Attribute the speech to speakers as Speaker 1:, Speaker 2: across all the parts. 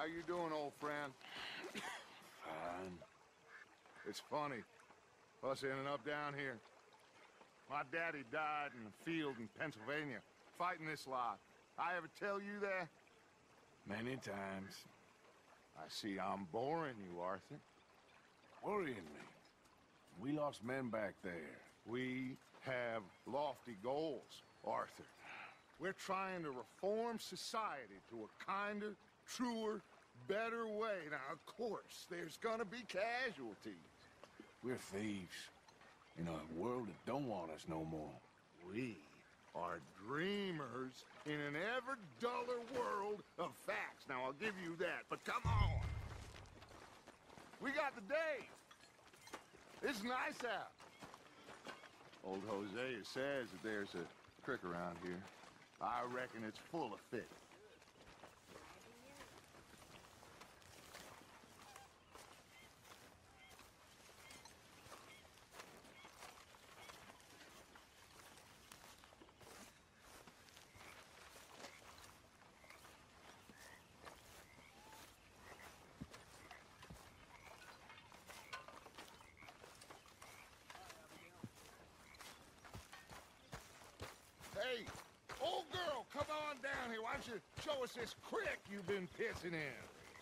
Speaker 1: How you doing, old friend?
Speaker 2: Fine.
Speaker 1: It's funny, us ending up down here. My daddy died in the field in Pennsylvania, fighting this lot. I ever tell you that?
Speaker 2: Many times.
Speaker 1: I see I'm boring you, Arthur.
Speaker 2: Worrying me. We lost men back there.
Speaker 1: We have lofty goals, Arthur. We're trying to reform society to a kinder, truer, better way. Now, of course, there's gonna be casualties.
Speaker 2: We're thieves. In a world that don't want us no more.
Speaker 1: We are dreamers in an ever duller world of facts. Now, I'll give you that, but come on. We got the day. It's nice out. Old Hosea says that there's a creek around here. I reckon it's full of fish. Hey, old girl, come on down here. Why don't you show us this creek you've been pissing in?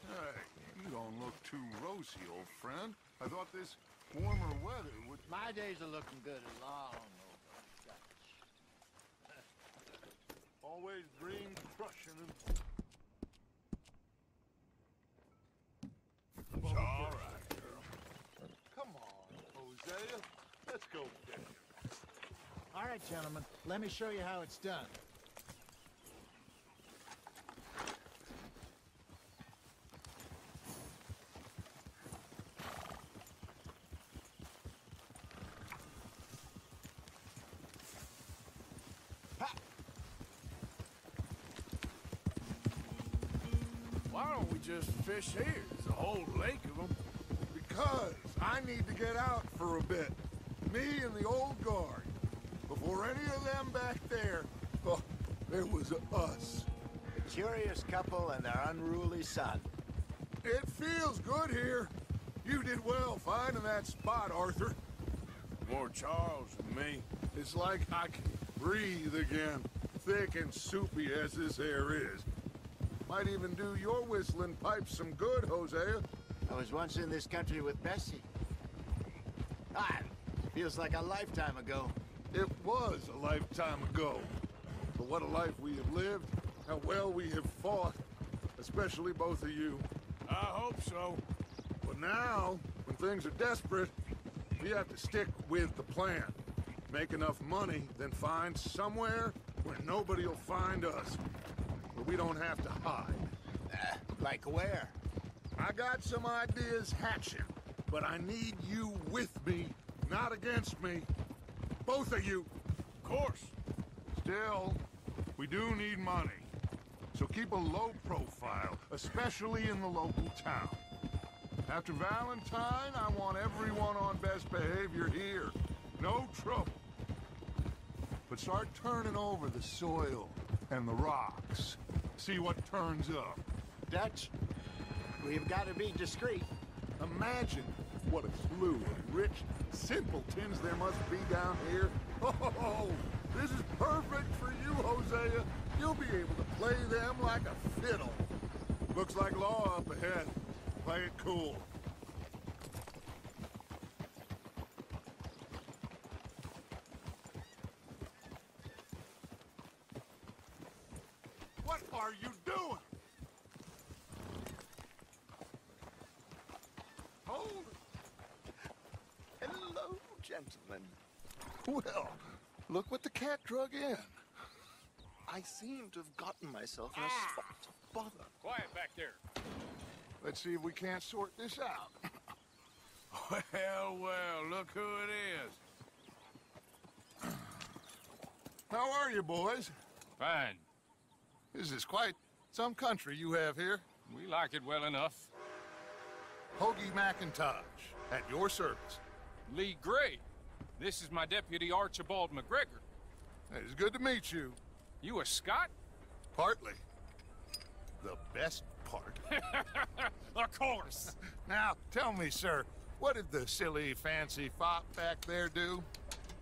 Speaker 3: Hey, you don't look too rosy, old friend. I thought this warmer weather would...
Speaker 4: My days are looking good and long over.
Speaker 3: Always dreamed of crushing him.
Speaker 2: It's all right, girl.
Speaker 3: Come on, Hosea. Let's go get him.
Speaker 4: All right, gentlemen, let me show you how it's done.
Speaker 2: Why don't we just fish here? There's a whole lake of them.
Speaker 1: Because I need to get out for a bit. Me and the old guard. Before any of them back there, oh, there was us.
Speaker 4: A curious couple and their unruly son.
Speaker 1: It feels good here. You did well finding that spot, Arthur.
Speaker 2: More Charles than me.
Speaker 1: It's like I can breathe again, thick and soupy as this air is. Might even do your whistling pipes some good, Hosea.
Speaker 4: I was once in this country with Bessie. Feels like a lifetime ago.
Speaker 1: It was a lifetime ago. But what a life we have lived, how well we have fought, especially both of you.
Speaker 2: I hope so.
Speaker 1: But now, when things are desperate, we have to stick with the plan. Make enough money, then find somewhere where nobody will find us. Where we don't have to hide.
Speaker 4: Like where?
Speaker 1: I got some ideas hatching, but I need you with me, not against me. Both of you.
Speaker 2: Of course.
Speaker 1: Still, we do need money. So keep a low profile, especially in the local town. After Valentine, I want everyone on best behavior here. No trouble. But start turning over the soil and the rocks. See what turns up.
Speaker 4: Dutch, we've got to be discreet.
Speaker 1: Imagine what a slew of rich simpletons there must be down here. Oh, this is perfect for you, Hosea. You'll be able to play them like a fiddle. Looks like law up ahead. Play it cool. What are you doing? Hold it.
Speaker 4: Hello, gentlemen.
Speaker 3: Well, look what the cat drug in. I seem to have gotten myself in a spot of bother.
Speaker 2: Quiet back there.
Speaker 1: Let's see if we can't sort this out.
Speaker 2: Well, well, look who it is.
Speaker 1: How are you, boys?
Speaker 5: Fine.
Speaker 1: This is quite some country you have here.
Speaker 5: We like it well enough.
Speaker 1: Hoagie McIntosh, at your service.
Speaker 5: Lee Gray. This is my deputy Archibald McGregor.
Speaker 1: It's good to meet you.
Speaker 5: You a Scot?
Speaker 1: Partly. The best part.
Speaker 5: Of course.
Speaker 1: Now, tell me, sir, what did the silly, fancy fop back there do?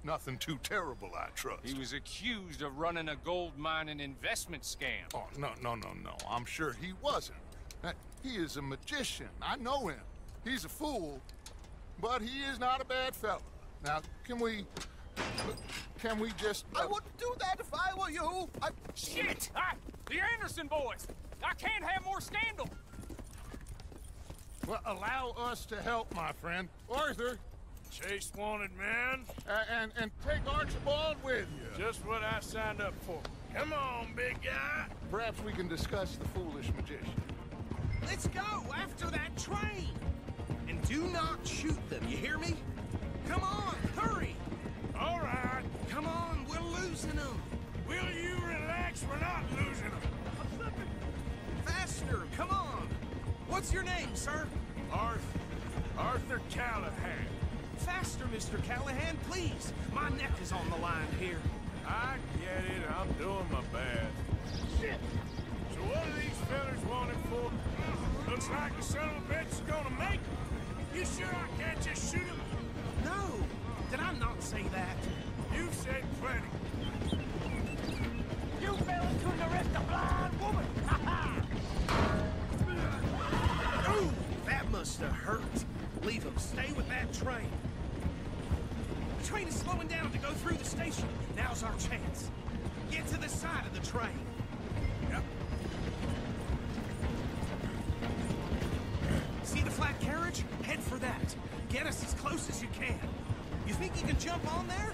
Speaker 1: Nothing too terrible, I trust.
Speaker 5: He was accused of running a gold mining investment scam.
Speaker 1: Oh, no. I'm sure he wasn't. He is a magician. I know him. He's a fool, but he is not a bad fellow. Now, can we just...
Speaker 3: I wouldn't do that if I were you.
Speaker 5: Shit! The Anderson boys! I can't have more scandal!
Speaker 1: Well, allow us to help, my friend. Arthur,
Speaker 2: Chase wanted man.
Speaker 1: and take Archibald with you.
Speaker 2: Just what I signed up for. Come on, big guy.
Speaker 1: Perhaps we can discuss the foolish magician.
Speaker 6: Let's go after that train! And do not shoot them, you hear me? Come on, hurry!
Speaker 2: All right.
Speaker 6: Come on, we're losing them!
Speaker 2: Will you relax? We're not losing them.
Speaker 6: I'm slipping! Faster, come on! What's your name, sir?
Speaker 2: Arthur Callahan.
Speaker 6: Faster, Mr. Callahan, please! My neck is on the line here.
Speaker 2: I get it. I'm doing my best.
Speaker 6: Shit!
Speaker 2: So what are these fellas wanted for? Looks like the son of a bitch is gonna make it. You sure I can't just shoot him?
Speaker 6: No! Did I not say that?
Speaker 2: You've said plenty.
Speaker 6: You fell into the arrest a blind woman! Ooh, that must have hurt. Leave him. Stay with that train. The train is slowing down to go through the station. Now's our chance. Get to the side of the train.
Speaker 2: Yep.
Speaker 6: See the flat carriage? Head for that. Get us as close as you can. You think you can jump on there?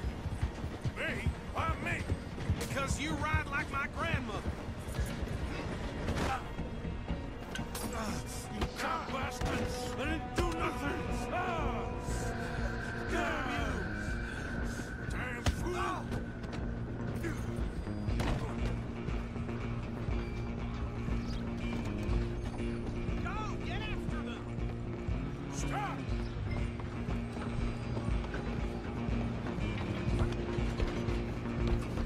Speaker 2: Me? Why me?
Speaker 6: Because you ride like my grandmother.
Speaker 2: You cock bastards! I didn't do nothing! Damn you! Damn fool!
Speaker 6: Go! Get after them!
Speaker 2: Stop!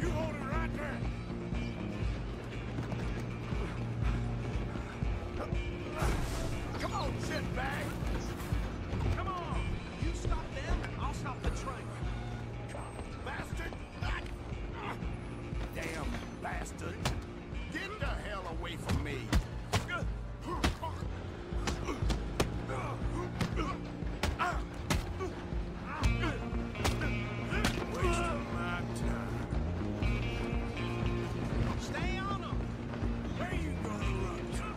Speaker 2: You hold it right there!
Speaker 1: Come on, shitbag!
Speaker 6: Come on! You stop them, I'll stop the train.
Speaker 1: Bastard! Damn bastard! Get the hell away from me!
Speaker 2: Wasting my time.
Speaker 6: Stay on them!
Speaker 2: Where you gonna run to?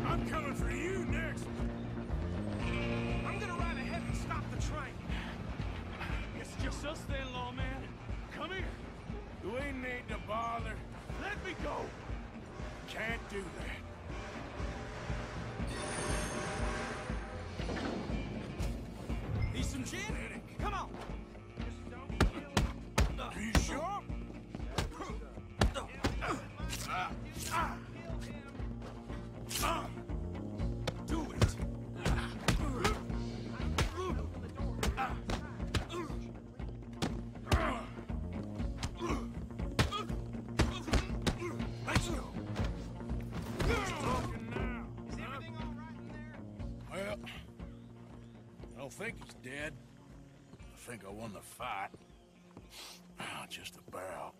Speaker 2: I'm coming for you next.
Speaker 6: I'm gonna ride ahead and stop the train.
Speaker 2: It's just us then, lawman. Come here. We need to bother. Let me go. Can't do that.
Speaker 6: Need some gin? Come on!
Speaker 2: Are you sure?
Speaker 6: Do it!
Speaker 2: Let's go. Who's talking now?
Speaker 6: Is everything all right in there?
Speaker 2: Well, I don't think he's dead. I think I won the fight. Just about.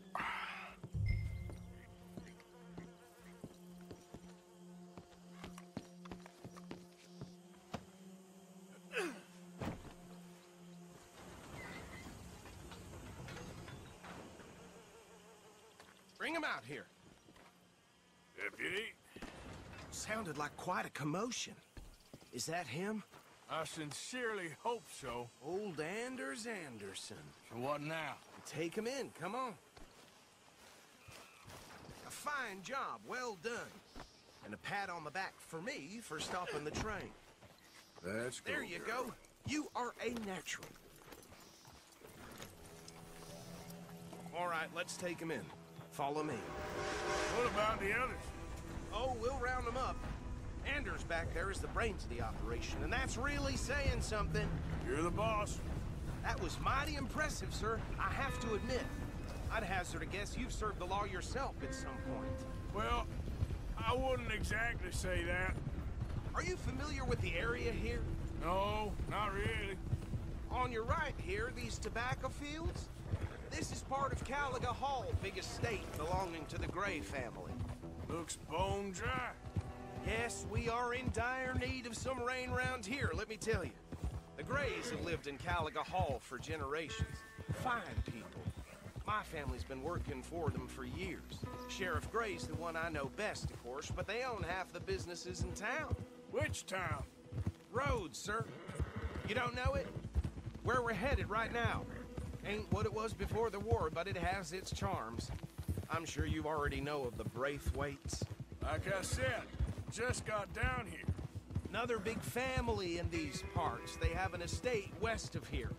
Speaker 6: Bring him out here.
Speaker 2: Deputy,
Speaker 6: Sounded like quite a commotion. Is that him?
Speaker 2: I sincerely hope so.
Speaker 6: Old Anders Anderson.
Speaker 2: So what now?
Speaker 6: Take him in, come on. A fine job, well done. And a pat on the back for me for stopping the train.
Speaker 2: That's
Speaker 6: There you go. You are a natural. All right, let's take him in. Follow me.
Speaker 2: What about the others?
Speaker 6: Oh, we'll round them up. Anders back there is the brains of the operation, and that's really saying something.
Speaker 2: You're the boss.
Speaker 6: That was mighty impressive, sir. I have to admit. I'd hazard a guess you've served the law yourself at some point.
Speaker 2: Well, I wouldn't exactly say that.
Speaker 6: Are you familiar with the area here?
Speaker 2: No, not really.
Speaker 6: On your right here, these tobacco fields? This is part of Caliga Hall, big estate belonging to the Gray family.
Speaker 2: Looks bone dry.
Speaker 6: Yes, we are in dire need of some rain round here, let me tell you. The Grays have lived in Caliga Hall for generations. Fine people. My family's been working for them for years. Sheriff Gray's the one I know best, of course, but they own half the businesses in town.
Speaker 2: Which town?
Speaker 6: Rhodes, sir. You don't know it? Where we're headed right now. Ain't what it was before the war, but it has its charms. I'm sure you already know of the Braithwaites.
Speaker 2: Like I said, just got down here.
Speaker 6: Another big family in these parts. They have an estate west of here.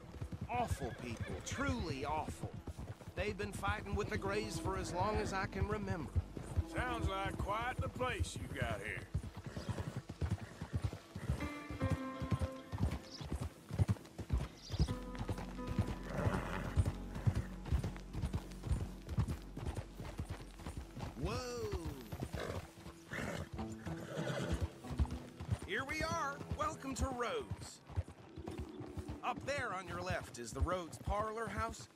Speaker 6: Awful people, truly awful. They've been fighting with the Grays for as long as I can remember.
Speaker 2: Sounds like quite the place you got here.
Speaker 6: Whoa! Here we are. Welcome to Rhodes. Up there on your left is the Rhodes Parlor House.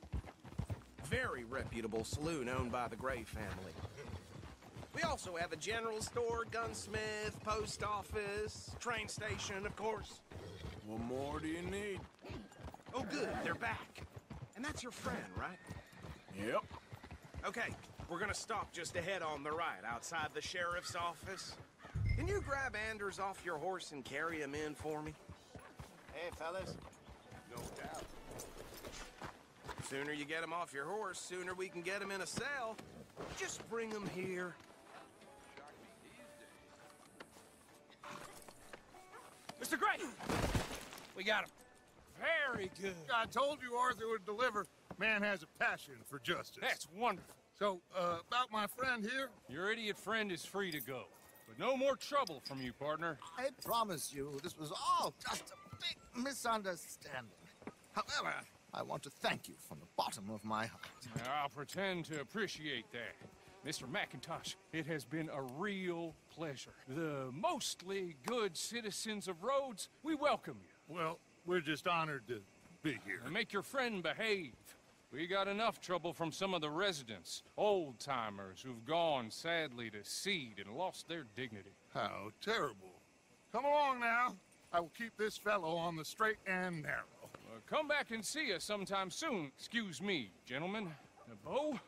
Speaker 6: Very reputable saloon owned by the Gray family. We also have a general store, gunsmith, post office, train station, of course.
Speaker 2: What more do you need?
Speaker 6: Oh, good, they're back. And that's your friend, right?
Speaker 2: Yep.
Speaker 6: Okay, we're gonna stop just ahead on the right, outside the sheriff's office. Can you grab Anders off your horse and carry him in for me?
Speaker 4: Hey, fellas.
Speaker 6: No doubt. Sooner you get him off your horse, sooner we can get him in a cell. Just bring him here.
Speaker 5: Mr. Gray! We got him. Very good.
Speaker 1: I told you Arthur would deliver. Man has a passion for justice.
Speaker 5: That's wonderful.
Speaker 1: So, about my friend here?
Speaker 5: Your idiot friend is free to go. But no more trouble from you, partner.
Speaker 3: I promise you, this was all just a big misunderstanding. However, I want to thank you from the bottom of my heart.
Speaker 5: I'll pretend to appreciate that. Mr. McIntosh, it has been a real pleasure. The mostly good citizens of Rhodes, we welcome you.
Speaker 1: Well, we're just honored to be here.
Speaker 5: And make your friend behave. We got enough trouble from some of the residents, old-timers who've gone, sadly, to seed and lost their dignity.
Speaker 1: How terrible. Come along now. I will keep this fellow on the straight and narrow.
Speaker 5: Come back and see us sometime soon. Excuse me, gentlemen. Beau,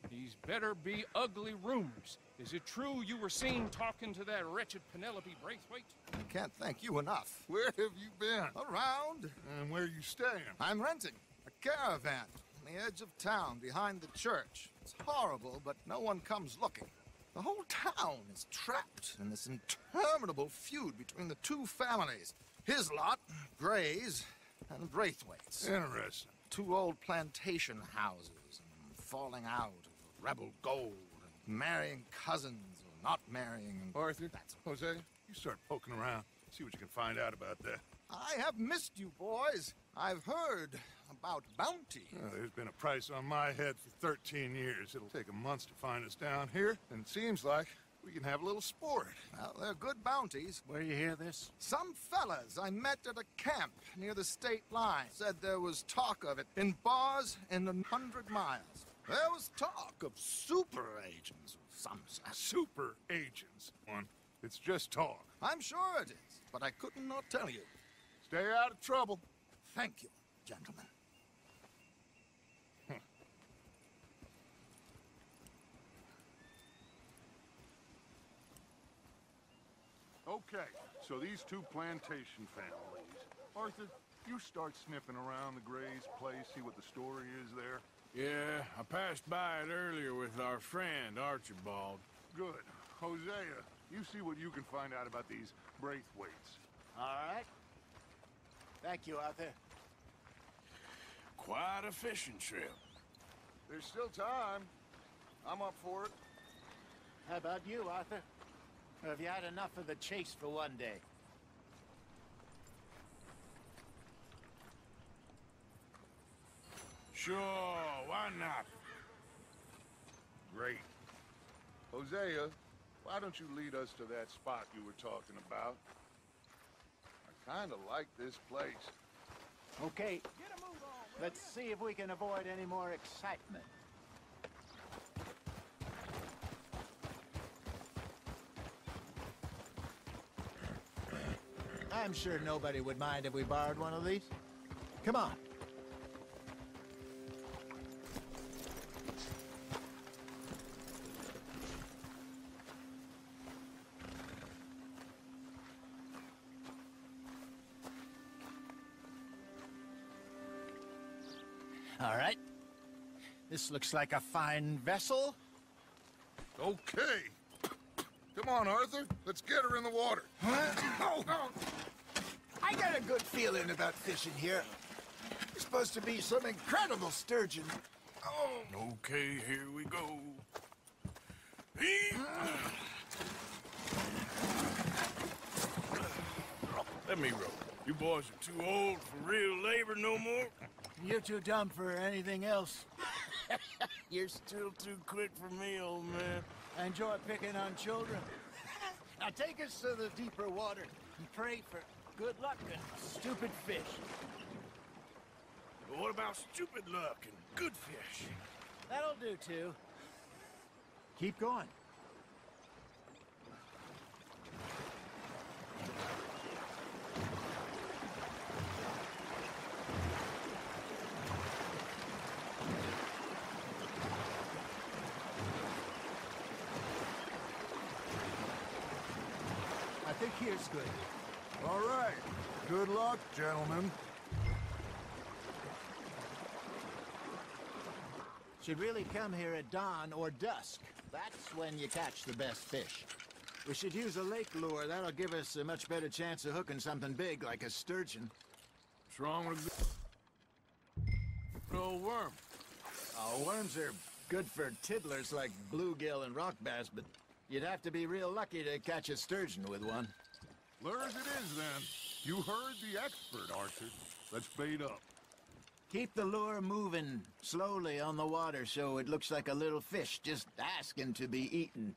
Speaker 5: these better be ugly rumors. Is it true you were seen talking to that wretched Penelope Braithwaite?
Speaker 3: I can't thank you enough.
Speaker 1: Where have you been?
Speaker 3: Around.
Speaker 1: And where you staying?
Speaker 3: I'm renting a caravan on the edge of town behind the church. It's horrible, but no one comes looking. The whole town is trapped in this interminable feud between the two families. His lot, Grays, and Braithwaite's.
Speaker 1: Interesting.
Speaker 3: Two old plantation houses, and falling out of rebel gold, and marrying cousins or not marrying. And
Speaker 1: Arthur,
Speaker 3: that's
Speaker 1: Jose, you start poking around. See what you can find out about that.
Speaker 3: I have missed you, boys. I've heard about bounty.
Speaker 1: There's been a price on my head for 13 years. It'll take a month to find us down here, and it seems like we can have a little sport.
Speaker 3: Well, they're good bounties.
Speaker 4: Where you hear this?
Speaker 3: Some fellas I met at a camp near the state line said there was talk of it in bars in the 100 miles. There was talk of super agents of some sort.
Speaker 1: Super agents. One. It's just talk.
Speaker 3: I'm sure it is, but I could not tell you.
Speaker 1: Stay out of trouble.
Speaker 3: Thank you, gentlemen.
Speaker 1: Okay, so these two plantation families. Arthur, you start sniffing around the Gray's place, see what the story is there.
Speaker 2: Yeah, I passed by it earlier with our friend, Archibald.
Speaker 1: Good. Hosea, you see what you can find out about these Braithwaites.
Speaker 4: All right. Thank you, Arthur.
Speaker 2: Quite a fishing trip.
Speaker 1: There's still time. I'm up for it.
Speaker 4: How about you, Arthur? Or have you had enough of the chase for one day?
Speaker 2: Sure, why not?
Speaker 1: great. Hosea, why don't you lead us to that spot you were talking about? I kinda like this place.
Speaker 4: Okay, let's see if we can avoid any more excitement.
Speaker 3: I'm sure nobody would mind if we borrowed one of these. Come on. All right. This looks like a fine vessel.
Speaker 1: Okay. Come on, Arthur. Let's get her in the water.
Speaker 3: Oh. I got a good feeling about fishing here. It's supposed to be some incredible sturgeon. Oh.
Speaker 2: Okay, here we go. Let me row. You boys are too old for real labor no more.
Speaker 3: You're too dumb for anything else.
Speaker 2: You're still too quick for me, old man.
Speaker 3: I enjoy picking on children. Now take us to the deeper water and pray for good luck and stupid fish.
Speaker 2: But what about stupid luck and good fish?
Speaker 3: That'll do, too. Keep going. I think here's good.
Speaker 1: All right. Good luck, gentlemen.
Speaker 3: Should really come here at dawn or dusk. That's when you catch the best fish. We should use a lake lure. That'll give us a much better chance of hooking something big like a sturgeon.
Speaker 2: What's wrong with good old worm?
Speaker 3: Oh, worms are good for tiddlers like bluegill and rock bass, but you'd have to be real lucky to catch a sturgeon with one.
Speaker 1: Lure as it is, then. You heard the expert, Arthur. Let's bait up.
Speaker 3: Keep the lure moving slowly on the water so it looks like a little fish just asking to be eaten.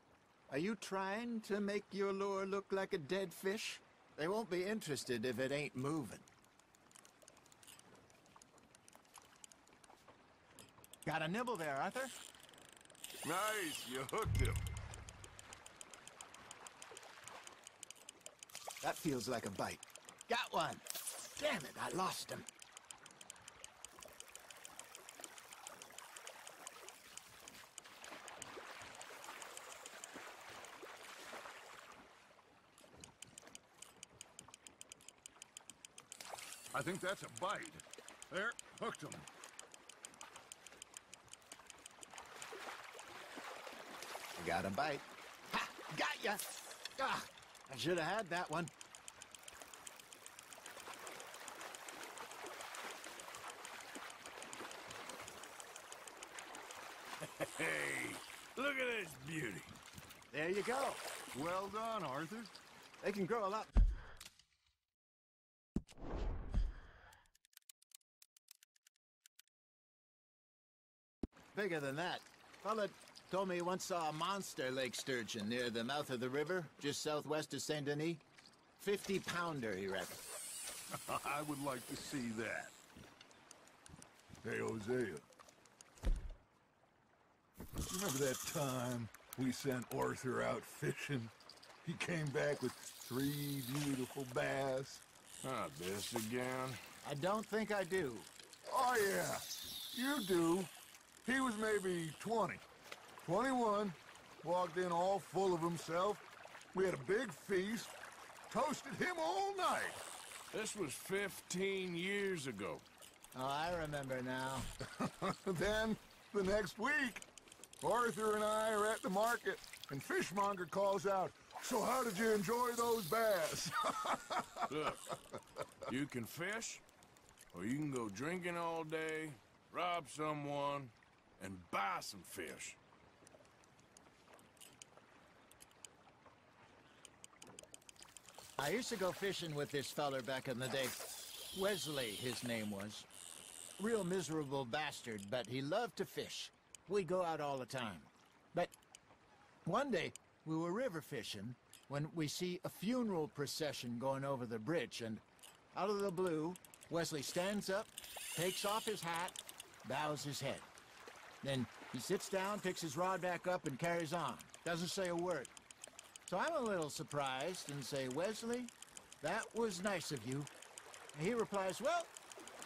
Speaker 3: Are you trying to make your lure look like a dead fish? They won't be interested if it ain't moving. Got a nibble there, Arthur?
Speaker 1: Nice, you hooked him.
Speaker 3: That feels like a bite. Got one! Damn it, I lost him.
Speaker 1: I think that's a bite. There, hooked him.
Speaker 3: I got a bite. Ha! Got ya! Ah, I should have had that one.
Speaker 2: Hey, look at this beauty.
Speaker 3: There you go.
Speaker 1: Well done, Arthur.
Speaker 3: They can grow a lot. Bigger than that. Fella told me he once saw a monster lake sturgeon near the mouth of the river, just southwest of Saint Denis. 50-pounder, he reckoned.
Speaker 1: I would like to see that. Hey, Hosea. Remember that time we sent Arthur out fishing? He came back with 3 beautiful bass.
Speaker 2: Not this again.
Speaker 3: I don't think I do.
Speaker 1: Oh, yeah. You do. He was maybe 20. 21. Walked in all full of himself. We had a big feast. Toasted him all night.
Speaker 2: This was 15 years ago.
Speaker 3: Oh, I remember now.
Speaker 1: Then, the next week, Arthur and I are at the market, and Fishmonger calls out, "So how did you enjoy those bass?"
Speaker 2: Look, you can fish, or you can go drinking all day, rob someone, and buy some fish.
Speaker 3: I used to go fishing with this feller back in the day. Wesley, his name was. Real miserable bastard, but he loved to fish. We'd go out all the time.
Speaker 7: One day, we were river fishing when we see a funeral procession going over the bridge, and out of the blue, Wesley stands up, takes off his hat, bows his head. Then he sits down, picks his rod back up, and carries on. Doesn't say a word. So I'm a little surprised and say, Wesley, that was nice of you. And he replies, well,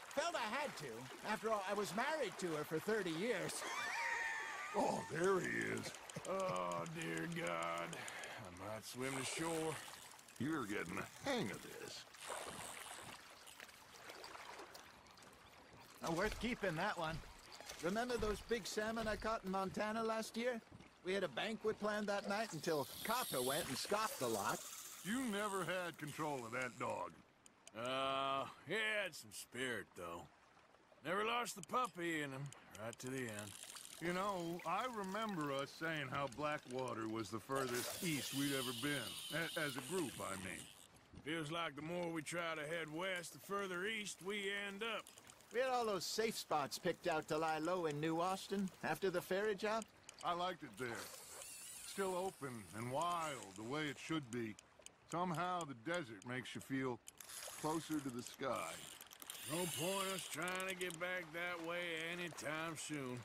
Speaker 7: felt I had to. After all, I was married to her for 30 years.
Speaker 1: Oh, there he is.
Speaker 2: Oh, dear God. I might swim to shore.
Speaker 1: You're getting the hang of this.
Speaker 7: Worth keeping, that one. Remember those big salmon I caught in Montana last year? We had a banquet planned that night until Copper went and scoffed a lot.
Speaker 1: You never had control of that dog.
Speaker 2: He had some spirit, though. Never lost the puppy in him, right to the end.
Speaker 1: You know, I remember us saying how Blackwater was the furthest east we'd ever been. As a group, I mean.
Speaker 2: Feels like the more we try to head west, the further east we end up.
Speaker 7: We had all those safe spots picked out to lie low in New Austin after the ferry job.
Speaker 1: I liked it there. Still open and wild, the way it should be. Somehow the desert makes you feel closer to the sky.
Speaker 2: No point us trying to get back that way anytime soon.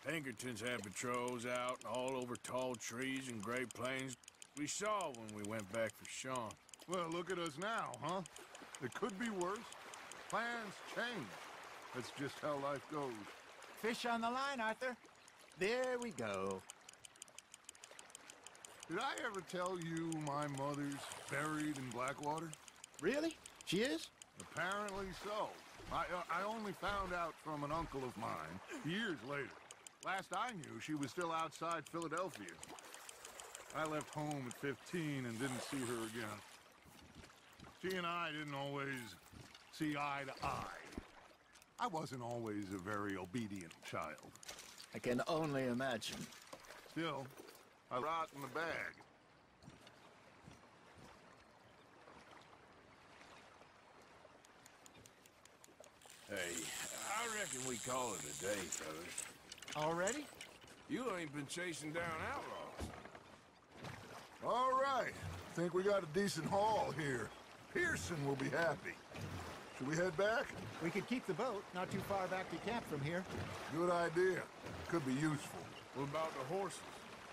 Speaker 2: Pinkertons had patrols out all over tall trees and Great Plains. We saw when we went back for Sean.
Speaker 1: Well, look at us now, huh? It could be worse. Plans change. That's just how life goes.
Speaker 7: Fish on the line, Arthur. There we go.
Speaker 1: Did I ever tell you my mother's buried in Blackwater?
Speaker 7: Really? She is?
Speaker 1: Apparently so. I only found out from an uncle of mine years later. Last I knew, she was still outside Philadelphia. I left home at 15 and didn't see her again. She and I didn't always see eye to eye. I wasn't always a very obedient child.
Speaker 7: I can only imagine.
Speaker 1: Still, I rot in the bag.
Speaker 2: Hey, I reckon we call it a day, fellas.
Speaker 7: Already?
Speaker 2: You ain't been chasing down outlaws.
Speaker 1: All right. Think we got a decent haul here. Pearson will be happy. Should we head back?
Speaker 7: We could keep the boat not too far back to camp from here.
Speaker 1: Good idea. Could be useful.
Speaker 2: What about the horses?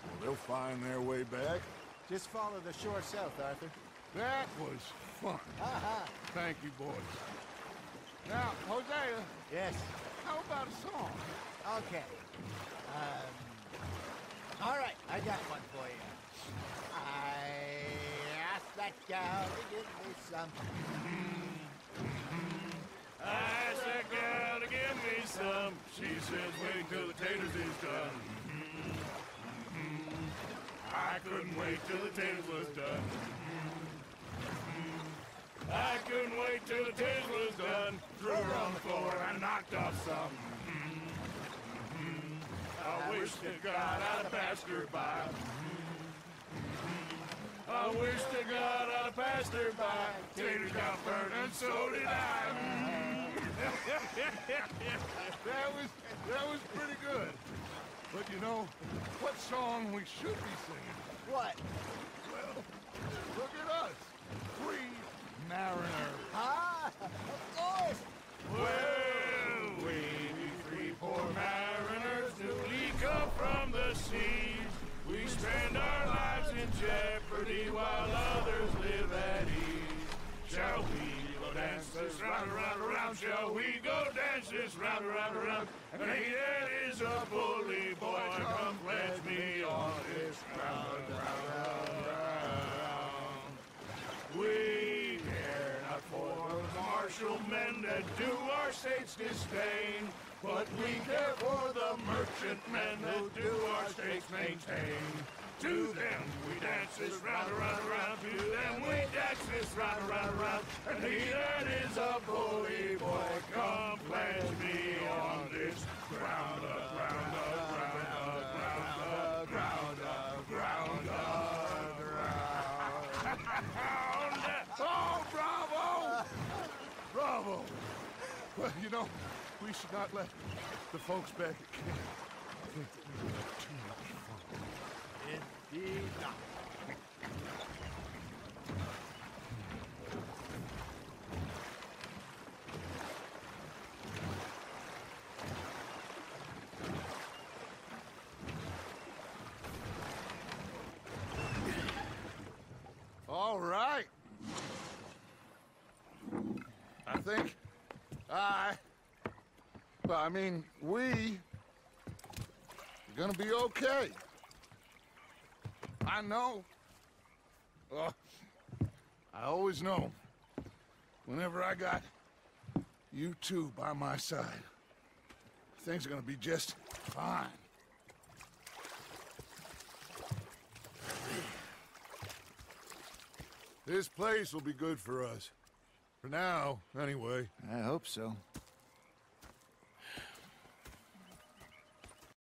Speaker 1: Well, they'll find their way back.
Speaker 7: Just follow the shore south, Arthur.
Speaker 1: That was fun. Thank you, boys. Now, Hosea,
Speaker 7: Yes.
Speaker 1: how about a song?
Speaker 7: Okay. All right, I got one for you. I asked that gal to give me some.
Speaker 2: I asked that gal to give me some. She says wait till the taters is done. I couldn't wait till the taters was done. I couldn't wait till the taters was done. Threw her on the floor and knocked off some. I wish to God I'd passed her by. I wish to God I'd passed her by. Taters got burned and so did I.
Speaker 1: That was pretty good. But you know, what song we should be singing?
Speaker 7: What?
Speaker 1: Well, look at us. Free mariners.
Speaker 7: Ah, of course.
Speaker 2: Well, we three poor mariners newly come from the seas. We spend our lives in jeopardy while others live at ease. Shall we go dance this round, around, around? Shall we go dance this round, around, around? And he that is a bully boy, come pledge me on this round, round, round. We care not for the martial men that do our state's disdain, but we care for the merchant men that do our states maintain. To them we dance this round, around, around. To them we dance this round, around, around. And he that is a bully boy, come pledge me on this ground up, ground up, ground up, ground up, ground up, ground up, ground up.
Speaker 1: Oh, bravo! Bravo! Well, you know, we should not let the folks back at camp think that we had too much fun.
Speaker 3: La-di-da.
Speaker 1: All right. I think we are gonna be okay. I know. I always know. Whenever I got you two by my side, things are gonna be just fine. This place will be good for us. For now, anyway.
Speaker 3: I hope so.